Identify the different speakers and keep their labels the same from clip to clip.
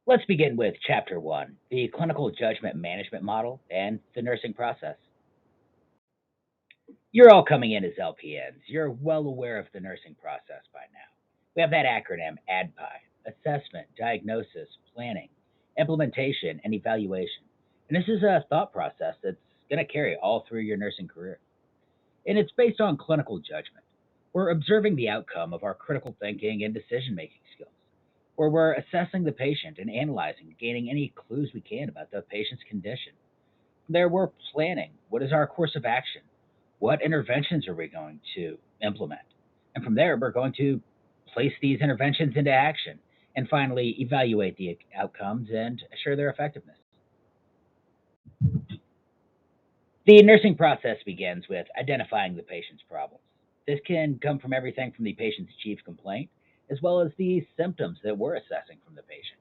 Speaker 1: Let's begin with Chapter 1, the Clinical Judgment Management Model and the Nursing Process. You're all coming in as LPNs. You're well aware of the nursing process by now. We have that acronym ADPI: Assessment, Diagnosis, Planning, Implementation, and Evaluation. And this is a thought process that's going to carry all through your nursing career. And it's based on clinical judgment. We're observing the outcome of our critical thinking and decision making skills, where we're assessing the patient and analyzing, gaining any clues we can about the patient's condition. There, we're planning what is our course of action? What interventions are we going to implement? And from there, we're going to place these interventions into action and finally evaluate the outcomes and assure their effectiveness. The nursing process begins with identifying the patient's problems. This can come from everything from the patient's chief complaint as well as the symptoms that we're assessing from the patient.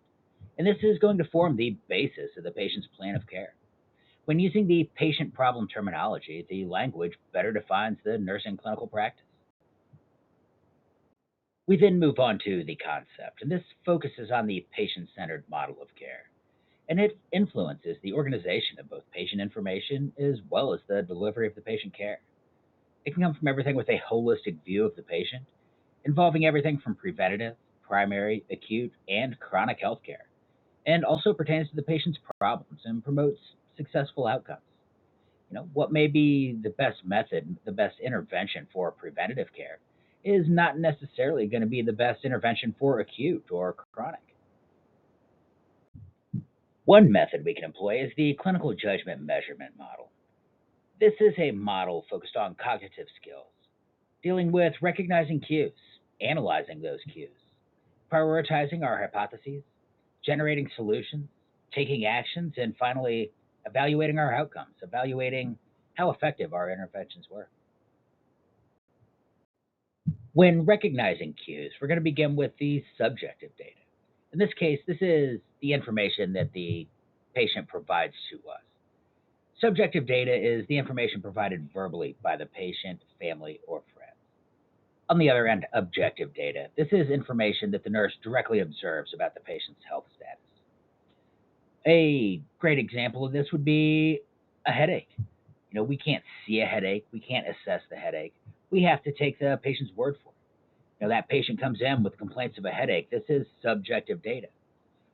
Speaker 1: And this is going to form the basis of the patient's plan of care. When using the patient problem terminology, the language better defines the nursing clinical practice. We then move on to the concept, and this focuses on the patient centered model of care. And it influences the organization of both patient information as well as the delivery of the patient care. It can come from everything with a holistic view of the patient, involving everything from preventative, primary, acute, and chronic health care, and also pertains to the patient's problems and promotes successful outcomes. What may be the best method, the best intervention for preventative care is not necessarily going to be the best intervention for acute or chronic. One method we can employ is the clinical judgment measurement model. This is a model focused on cognitive skills, dealing with recognizing cues, analyzing those cues, prioritizing our hypotheses, generating solutions, taking actions, and finally evaluating our outcomes, evaluating how effective our interventions were. When recognizing cues, we're going to begin with the subjective data. In this case, this is the information that the patient provides to us. Subjective data is the information provided verbally by the patient, family, or friend. On the other end, objective data. This is information that the nurse directly observes about the patient's health status. A great example of this would be a headache. We can't see a headache, we can't assess the headache. We have to take the patient's word for it. That patient comes in with complaints of a headache. This is subjective data.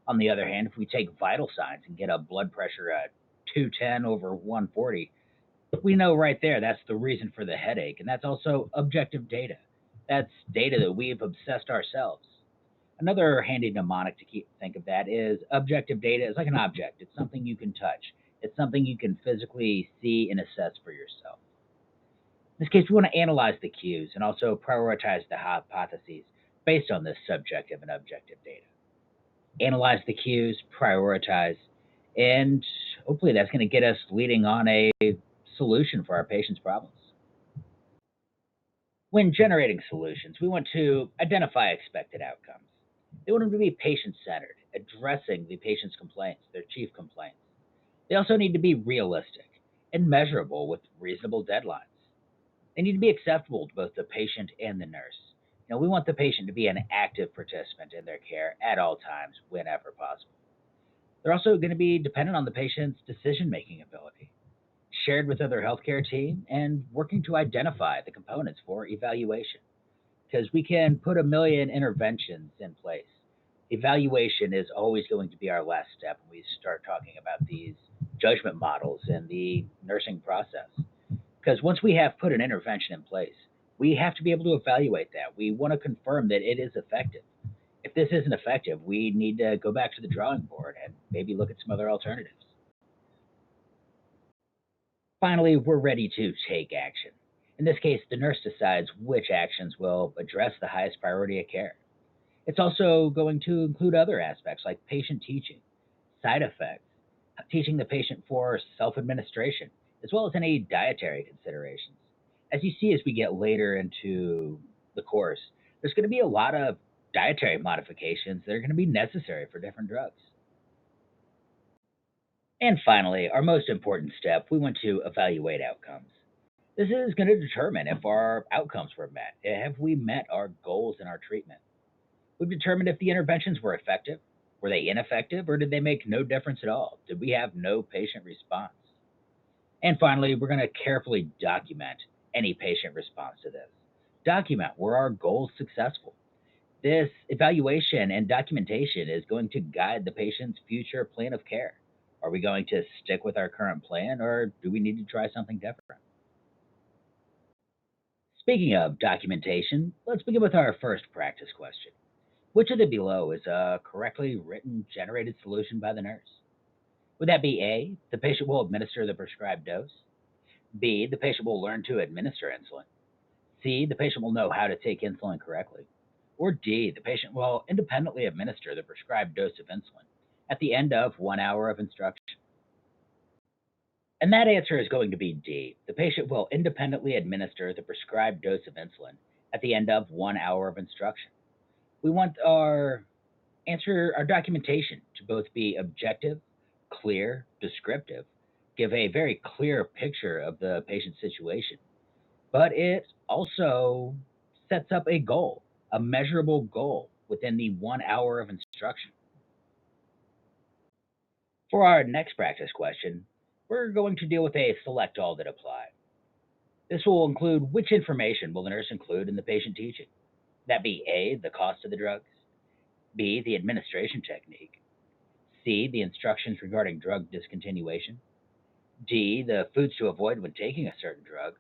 Speaker 1: On the other hand, if we take vital signs and get a blood pressure at 210 over 140, we know right there that's the reason for the headache. And that's also objective data. That's data that we've obsessed ourselves. Another handy mnemonic to think of that is objective data is like an object. It's something you can touch. It's something you can physically see and assess for yourself. In this case, we want to analyze the cues and also prioritize the hypotheses based on this subjective and objective data. Analyze the cues, prioritize, and hopefully that's going to get us leading on a solution for our patient's problems. When generating solutions, we want to identify expected outcomes. They want them to be patient centered, addressing the patient's complaints, their chief complaints. They also need to be realistic and measurable with reasonable deadlines. They need to be acceptable to both the patient and the nurse. We want the patient to be an active participant in their care at all times, whenever possible. They're also going to be dependent on the patient's decision making ability, shared with other healthcare team, and working to identify the components for evaluation. Because we can put a million interventions in place. Evaluation is always going to be our last step when we start talking about these judgment models and the nursing process. Because once we have put an intervention in place, we have to be able to evaluate that. We want to confirm that it is effective. If this isn't effective, we need to go back to the drawing board and maybe look at some other alternatives. Finally, we're ready to take action. In this case, the nurse decides which actions will address the highest priority of care. It's also going to include other aspects like patient teaching, side effects, teaching the patient for self administration, as well as any dietary considerations. As you see, as we get later into the course, there's going to be a lot of dietary modifications that are going to be necessary for different drugs. And finally, our most important step, we want to evaluate outcomes. This is going to determine if our outcomes were met. Have we met our goals in our treatment? We've determined if the interventions were effective Were they ineffective or did they make no difference at all? Did we have no patient response? And finally, we're going to carefully document any patient response to this. Document were our goals successful? This evaluation and documentation is going to guide the patient's future plan of care. Are we going to stick with our current plan or do we need to try something different? Speaking of documentation, let's begin with our first practice question. Which of the below is a correctly written generated solution by the nurse? Would that be A, the patient will administer the prescribed dose? B, the patient will learn to administer insulin? C, the patient will know how to take insulin correctly? Or D, the patient will independently administer the prescribed dose of insulin at the end of 1 hour of instruction? And that answer is going to be D. The patient will independently administer the prescribed dose of insulin at the end of 1 hour of instruction. We want our documentation to both be objective, clear, descriptive, give a very clear picture of the patient's situation, but it also sets up a goal, a measurable goal within the 1 hour of instruction. For our next practice question, we're going to deal with a select all that apply. This will include which information will the nurse include in the patient teaching. That be A, the cost of the drugs, B, the administration technique, C, the instructions regarding drug discontinuation, D, the foods to avoid when taking a certain drug,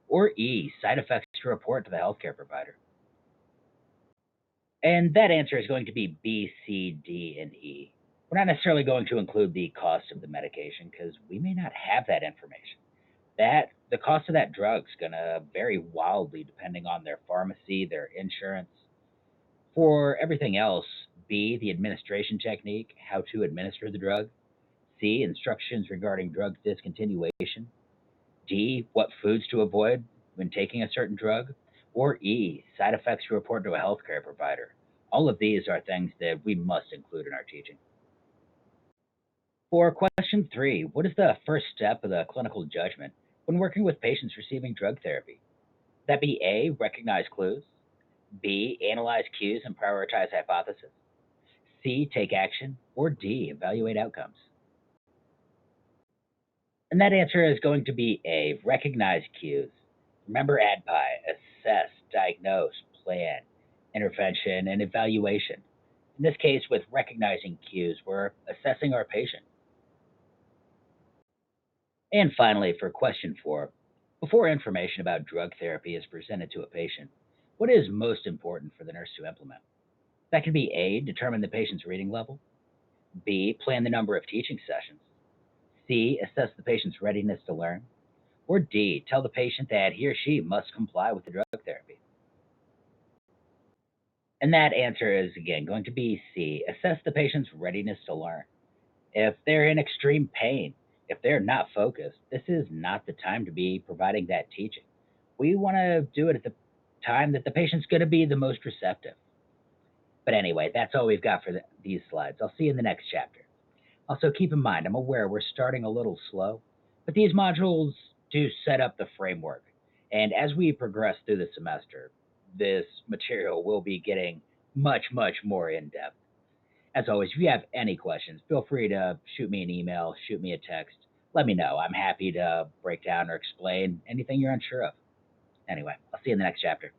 Speaker 1: or E, side effects to report to the healthcare provider. And that answer is going to be B, C, D, and E. We're not necessarily going to include the cost of the medication because we may not have that information. That the cost of that drug's gonna vary wildly depending on their pharmacy, their insurance. For everything else, B, the administration technique, how to administer the drug, C, instructions regarding drug discontinuation, D, what foods to avoid when taking a certain drug, or E, side effects to report to a healthcare provider. All of these are things that we must include in our teaching. For question three, what is the first step of the clinical judgment when working with patients receiving drug therapy? That be A, recognize clues, B, analyze cues and prioritize hypotheses, C, take action, or D, evaluate outcomes? And that answer is going to be A, recognize cues. Remember ADPI, assess, diagnose, plan, intervention, and evaluation. In this case, with recognizing cues, we're assessing our patient. And finally, for question four, before information about drug therapy is presented to a patient, what is most important for the nurse to implement? That can be A, determine the patient's reading level, B, plan the number of teaching sessions, C, assess the patient's readiness to learn, or D, tell the patient that he or she must comply with the drug therapy. And that answer is again going to be C, assess the patient's readiness to learn. If they're in extreme pain, if they're not focused, this is not the time to be providing that teaching. We want to do it at the time that the patient's going to be the most receptive. But anyway, that's all we've got for these slides. I'll see you in the next chapter. Also, keep in mind, I'm aware we're starting a little slow, but these modules do set up the framework. And as we progress through the semester, this material will be getting much, much more in depth. As always, if you have any questions, feel free to shoot me an email, shoot me a text. Let me know. I'm happy to break down or explain anything you're unsure of. Anyway, I'll see you in the next chapter.